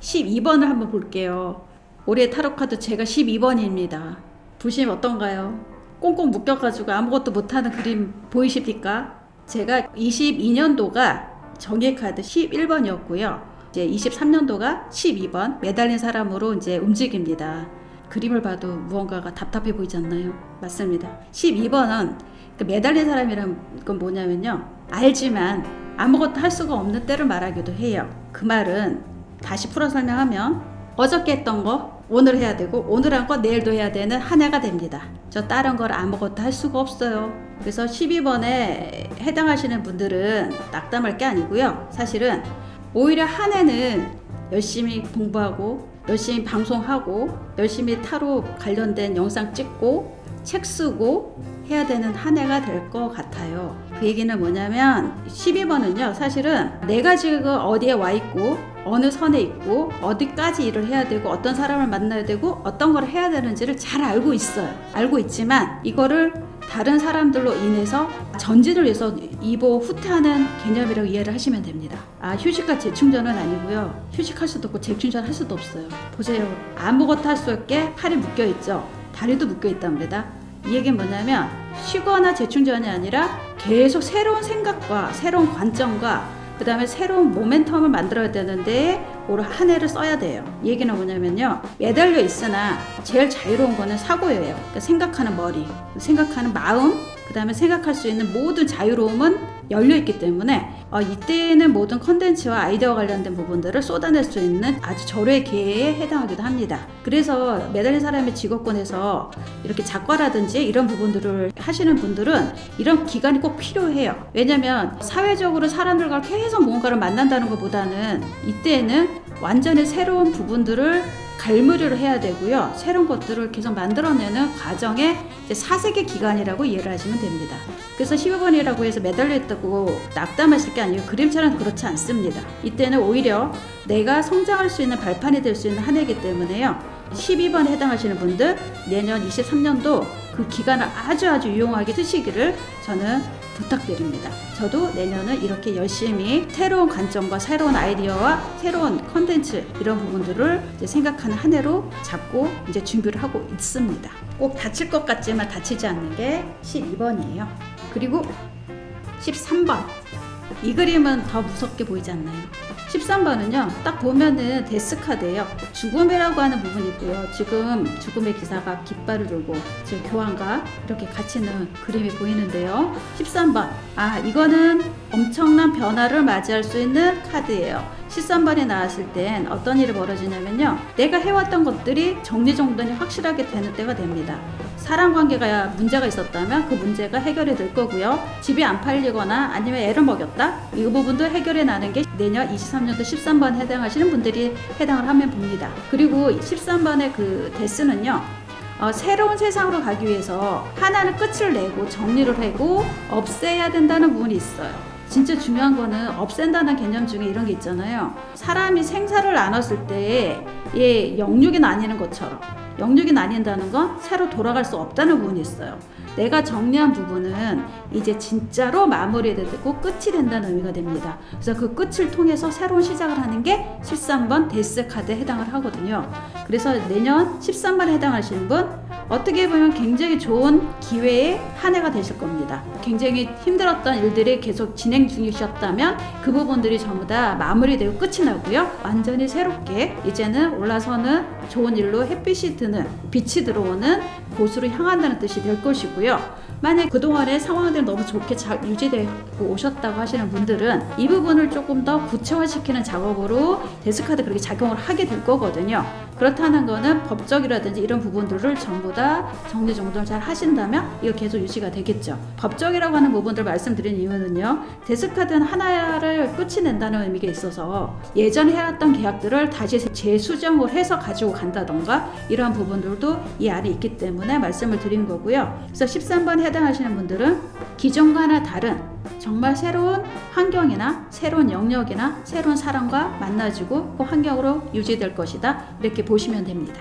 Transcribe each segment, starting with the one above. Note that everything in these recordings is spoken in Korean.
12번을 한번 볼게요. 올해 타로카드 제가 12번입니다. 보시면 어떤가요? 꽁꽁 묶여가지고 아무것도 못하는 그림 보이십니까? 제가 22년도가 정예카드 11번이었고요. 이제 23년도가 12번 매달린 사람으로 이제 움직입니다. 그림을 봐도 무언가가 답답해 보이지 않나요? 맞습니다. 12번은 매달린 사람이란 건 뭐냐면요. 알지만 아무것도 할 수가 없는 때를 말하기도 해요. 그 말은 다시 풀어 설명하면 어저께 했던 거 오늘 해야 되고 오늘 한 거 내일도 해야 되는 한 해가 됩니다. 저 다른 걸 아무것도 할 수가 없어요. 그래서 12번에 해당하시는 분들은 낙담할 게 아니고요. 사실은 오히려 한 해는 열심히 공부하고 열심히 방송하고 열심히 타로 관련된 영상 찍고 책 쓰고 해야 되는 한 해가 될 것 같아요. 그 얘기는 뭐냐면 12번은요 사실은 내가 지금 어디에 와 있고 어느 선에 있고 어디까지 일을 해야 되고 어떤 사람을 만나야 되고 어떤 걸 해야 되는지를 잘 알고 있어요. 알고 있지만 이거를 다른 사람들로 인해서 전진을 위해서 이보 후퇴하는 개념이라고 이해를 하시면 됩니다. 휴식과 재충전은 아니고요. 휴식할 수도 없고 재충전할 수도 없어요. 보세요. 아무것도 할 수 없게 팔이 묶여 있죠. 다리도 묶여 있답니다. 이 얘기는 뭐냐면 쉬거나 재충전이 아니라 계속 새로운 생각과 새로운 관점과 그 다음에 새로운 모멘텀을 만들어야 되는데 올 한 해를 써야 돼요. 이 얘기는 뭐냐면요. 매달려 있으나 제일 자유로운 거는 사고예요. 그러니까 생각하는 머리, 생각하는 마음, 그 다음에 생각할 수 있는 모든 자유로움은 열려있기 때문에 이때는 모든 컨텐츠와 아이디어와 관련된 부분들을 쏟아낼 수 있는 아주 절호의 기회에 해당하기도 합니다. 그래서 매달린 사람의 직업군에서 이렇게 작가라든지 이런 부분들을 하시는 분들은 이런 기간이 꼭 필요해요. 왜냐면 사회적으로 사람들과 계속 무언가를 만난다는 것보다는 이때에는 완전히 새로운 부분들을 갈무리를 해야 되고요. 새로운 것들을 계속 만들어내는 과정의 사색의 기간이라고 이해를 하시면 됩니다. 그래서 15번이라고 해서 매달려 있다고 낙담하실 게 아니고 그림처럼 그렇지 않습니다. 이때는 오히려 내가 성장할 수 있는 발판이 될 수 있는 한 해이기 때문에요. 12번에 해당하시는 분들 내년 23년도 그 기간을 아주 유용하게 쓰시기를 저는 부탁드립니다. 저도 내년은 이렇게 열심히 새로운 관점과 새로운 아이디어와 새로운 컨텐츠 이런 부분들을 이제 생각하는 한 해로 잡고 이제 준비를 하고 있습니다. 꼭 다칠 것 같지만 다치지 않는 게 12번이에요. 그리고 13번. 이 그림은 더 무섭게 보이지 않나요? 13번은요 딱 보면은 데스카드예요. 죽음이라고 하는 부분이 있고요. 지금 죽음의 기사가 깃발을 들고 지금 교황과 이렇게 같이 있는 그림이 보이는데요. 13번 이거는 엄청난 변화를 맞이할 수 있는 카드예요. 13번에 나왔을 땐 어떤 일이 벌어지냐면요. 내가 해왔던 것들이 정리정돈이 확실하게 되는 때가 됩니다. 사람관계가 문제가 있었다면 그 문제가 해결이 될 거고요. 집이 안 팔리거나 아니면 애를 먹였다? 이 부분도 해결이 나는 게 내년 23년도 13번에 해당하시는 분들이 해당을 하면 봅니다. 그리고 13번의 그 데스는요. 새로운 세상으로 가기 위해서 하나는 끝을 내고 정리를 하고 없애야 된다는 부분이 있어요. 진짜 중요한 거는 없앤다는 개념 중에 이런 게 있잖아요. 사람이 생사를 나눴을 때 영육이 나뉘는 것처럼 영육이 나뉜다는 건 새로 돌아갈 수 없다는 부분이 있어요. 내가 정리한 부분은 이제 진짜로 마무리되고 끝이 된다는 의미가 됩니다. 그래서 그 끝을 통해서 새로운 시작을 하는 게 13번 데스 카드에 해당을 하거든요. 그래서 내년 13번에 해당하시는 분 어떻게 보면 굉장히 좋은 기회의 한 해가 되실 겁니다. 굉장히 힘들었던 일들이 계속 진행 중이셨다면 그 부분들이 전부 다 마무리되고 끝이 나고요. 완전히 새롭게 이제는 올라서는 좋은 일로 햇빛이 드는 빛이 들어오는 곳으로 향한다는 뜻이 될 것이고요. 만약 그동안의 상황들이 너무 좋게 잘 유지되고 오셨다고 하시는 분들은 이 부분을 조금 더 구체화시키는 작업으로 데스카드 그렇게 작용을 하게 될 거거든요. 그렇다는 거는 법적이라든지 이런 부분들을 전부 다 정리정돈을 잘 하신다면 이거 계속 유지가 되겠죠. 법적이라고 하는 부분들 말씀드린 이유는요. 데스카드는 하나를 끝이 낸다는 의미가 있어서 예전에 해왔던 계약들을 다시 재수정을 해서 가지고 간다던가 이러한 부분들도 이 안에 있기 때문에 말씀을 드린 거고요. 그래서 13번에 해당하시는 분들은 기존과는 다른 정말 새로운 환경이나 새로운 영역이나 새로운 사람과 만나지고 그 환경으로 유지될 것이다. 이렇게 보시면 됩니다.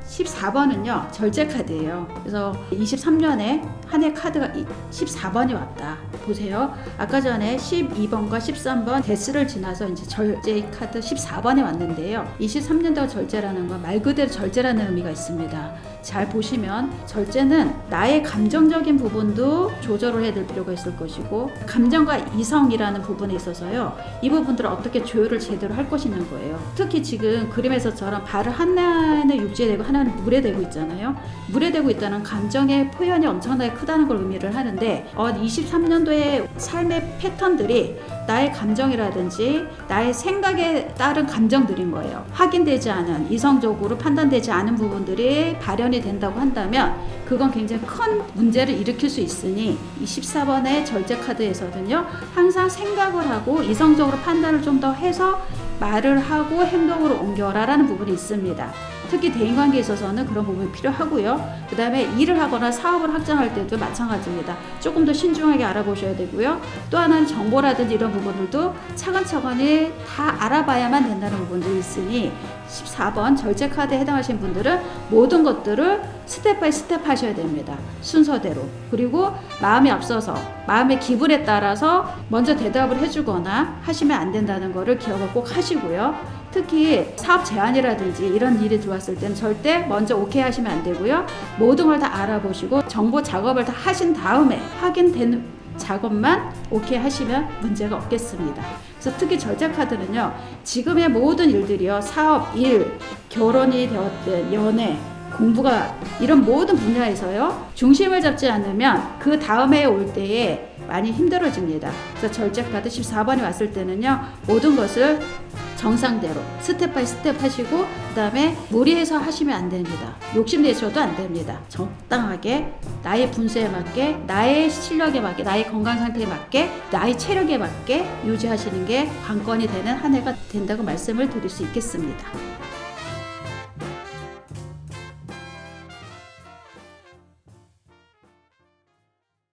14번은요 절제 카드예요. 그래서 23년에 한 해 카드가 14번이 왔다. 보세요. 아까 전에 12번과 13번 데스를 지나서 이제 절제 카드 14번이 왔는데요. 23년도가 절제라는 건 말 그대로 절제라는 의미가 있습니다. 잘 보시면 절제는 나의 감정적인 부분도 조절을 해야 될 필요가 있을 것이고, 감정과 이성이라는 부분에 있어서요, 이 부분들을 어떻게 조율을 제대로 할 것이냐는 거예요. 특히 지금 그림에서처럼 발을 하나는 육지에 대고 하나는 물에 대고 있잖아요. 물에 대고 있다는 감정의 표현이 엄청나게 크다는 걸 의미를 하는데, 23년도의 삶의 패턴들이 나의 감정이라든지 나의 생각에 따른 감정들인 거예요. 확인되지 않은, 이성적으로 판단되지 않은 부분들이 발현이 된다고 한다면 그건 굉장히 큰 문제를 일으킬 수 있으니, 이 14번의 절제 카드에서는요, 항상 생각을 하고 이성적으로 판단을 좀 더 해서 말을 하고 행동으로 옮겨라 라는 부분이 있습니다. 특히 대인관계에 있어서는 그런 부분이 필요하고요. 그 다음에 일을 하거나 사업을 확장할 때도 마찬가지입니다. 조금 더 신중하게 알아보셔야 되고요. 또 하나는 정보라든지 이런 부분들도 차근차근히 다 알아봐야만 된다는 부분들이 있으니, 14번 절제 카드에 해당하신 분들은 모든 것들을 스텝 바이 스텝 하셔야 됩니다. 순서대로. 그리고 마음이 앞서서 마음의 기분에 따라서 먼저 대답을 해주거나 하시면 안 된다는 거를 기억을 꼭 하시고요. 특히 사업 제안이라든지 이런 일이 들어왔을 때는 절대 먼저 오케이 하시면 안 되고요. 모든 걸 다 알아보시고 정보 작업을 다 하신 다음에 확인된 작업만 오케이 하시면 문제가 없겠습니다. 그래서 특히 절제 카드는요, 지금의 모든 일들이요, 사업, 일, 결혼이 되었든 연애, 공부가, 이런 모든 분야에서요, 중심을 잡지 않으면 그 다음에 올 때에 많이 힘들어집니다. 그래서 절제 카드 14번이 왔을 때는요, 모든 것을 정상대로 스텝 바이 스텝 하시고, 그 다음에 무리해서 하시면 안 됩니다. 욕심내셔도 안 됩니다. 적당하게 나의 분수에 맞게, 나의 실력에 맞게, 나의 건강 상태에 맞게, 나의 체력에 맞게 유지하시는 게 관건이 되는 한 해가 된다고 말씀을 드릴 수 있겠습니다.